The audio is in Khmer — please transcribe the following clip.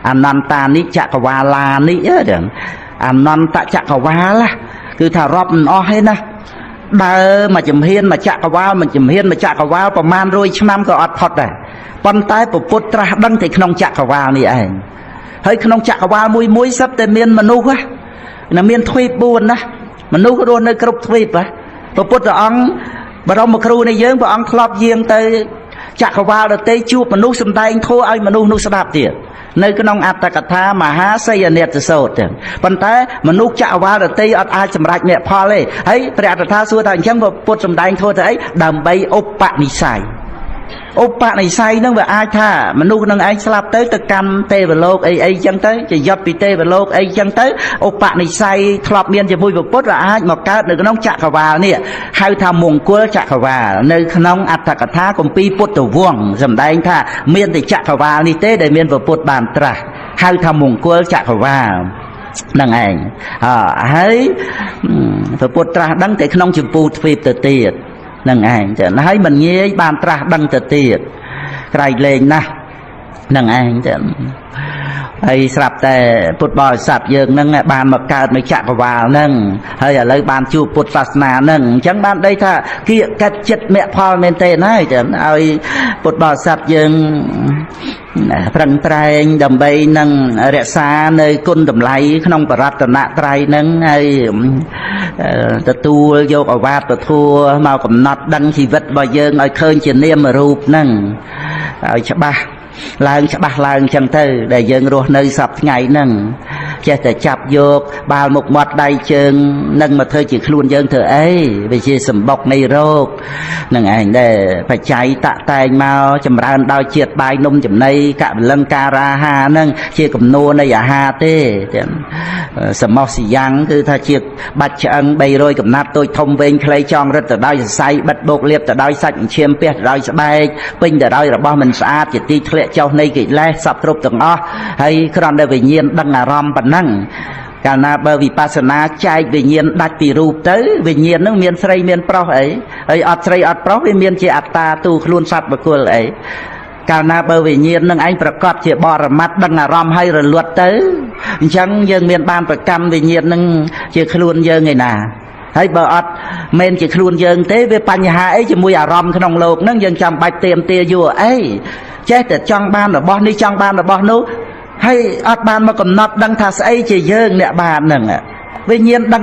អនន្តតានិចក្រវាឡានិចឹងអនន្តចក្រវាលគឺថារាប់មិនអស់ទេណាដើរមកជំហានមកចក្រវាលមកជំហានមកចក្រវាលប្រមាណ100ឆ្នាំក៏អត់ផុតដែរប៉ុន្តែពុទ្ធត្រាស់ដឹងតែក្នុងចក្រវាលនេះឯងហើយក្នុងចក្រវាលមួយសិតតែមានមនុស្សណាមានទ្វីប4ណាមនុស្សរស់នៅគ្រប់ទ្វីបព្រះពុទ្ធអង្គបរមគ្រូនៃយើងព្រះអង្គធ្លាប់យាងទៅចក្រវាលដទៃជួបមនុស្សសំដែងធម៌ឲ្យមនុស្សនោះស្ដាប់ទៀតនៅក្នុងអត្តកថាមហាសីនិតសូត្រទាំងប៉ុន្តែមនុស្សចក្រវាលដទៃអត់អាចសម្រេចមគ្គផលទេហើយព្រះអត្តថាសួរថាអញ្ចឹងពុទ្ធសំដែងធម៌ទៅអីដើម្បីឧបនិស្ស័យឧបនិស្ស័យហ្នឹងវាអាចថាមនុស្សនឹងឯងស្លាប់ទៅកម្មទេវលោកអីអីចឹងទៅជាយត់ពីទេវលោកអីចឹងទៅឧបនិស្ស័យធ្លាប់មានជាមួយពុទ្ធវាអាចមកកើតនៅក្នុងចក្រវាលនេះហៅថាមង្គលចក្រវាលនៅក្នុងអត្តកថាគម្ពីរពុទ្ធវង្សសម្ដែងថាមានតែចក្រវាលនេះទេដែលមានពុទ្ធបានត្រាស់ហៅថាមង្គលចក្រវាលនឹងឯងហើយព្រះពុទ្ធត្រាស់ដឹងតែក្នុងចម្ពោះទ្វីបទៅទៀតនឹងឯងចឹងហើយមិនងាយបានត្រាស់ដឹងទៅទៀតក្រៃលែងណាស់នឹងឯងចឹងហើយស្រាប់តែពុទ្ធបរិស័ទយើងហ្នឹងបានមកកើតនៅចក្រវាលហ្នឹងហើយឥឡូវបានជួបពុទ្ធសាសនាហ្នឹងអញ្ចឹងបានដីថាគៀកកាត់ចិត្តមគ្គផលមែនទេណាចឹងឲ្យពុទ្ធបរិស័ទយើងប្រឹងប្រែងដើម្បីនឹងរក្សានៅគុណតម្លៃក្នុងបរតនត្រ័យហ្នឹងហើយទទួលយកអវាទធัวមកកំណត់ដឹងជីវិតរបស់យើងឲ្យឃើញជានាមរូបហ្នឹងឲ្យច្បាស់ឡើងចឹងទៅដែលយើងរស់នៅសប្តាហ៍ថ្ងៃហ្នឹងចេះតែចាប់យកបាល់មុខមាត់ដៃជើងនឹងមកធ្វើជាខ្លួនយើងធ្វើអីវាជាសម្បុកនៃរោគនឹងឯងដែរបច្ច័យតាក់តែងមកចម្រើនដោយជាតិបាយនំចំណីកបលង្ការាហាហ្នឹងជាគំនួរនៃអាហារទេសមោសយ៉ាងគឺថាជាបាច់ឆ្អឹង300កំណាត់តូចធំវែងខ្លីចងរឹតទៅដោយសរសៃបិទបោកលាបទៅដោយសាច់ឈាមពះទៅដោយស្បែកពេញទៅដោយរបស់មិនស្អាតជាទីធ្លាក់ចុះនៃកិលេសសពគ្រប់ទាំងអស់ហើយគ្រាន់តែវិញ្ញាណដឹងអារម្មណ៍ប៉ុណ្ណឹងកាលណាបើវិបស្សនាចែកវិញ្ញាណដាច់ពីរូបទៅវិញ្ញាណនឹងមានស្រីមានប្រុសអីហើយអត់ស្រីអត់ប្រុសវាមានជាអត្តាទូខ្លួនសត្វបុគ្គលអីកាលណាបើវិញ្ញាណនឹងឯងប្រកបជាបរមត្តដឹងអារម្មណ៍ហើយរលត់ទៅអញ្ចឹងយើងមានបានប្រកម្មវិញ្ញាណនឹងជាខ្លួនយើងឯណាហើយបើអត់មែនជាខ្លួនយើងទេវាបញ្ហាអីជាមួយអារម្មណ៍ក្នុងលោកហ្នឹងយើងចាំបាច់ទៀមទាយូរអីចេះតែចង់បានរបស់នេះចង់បានរបស់នោះហើយអត់បានមកកំណត់ដឹងថាស្អីជាយើងអ្នកបានហ្នឹងវិញ្ញាណដឹង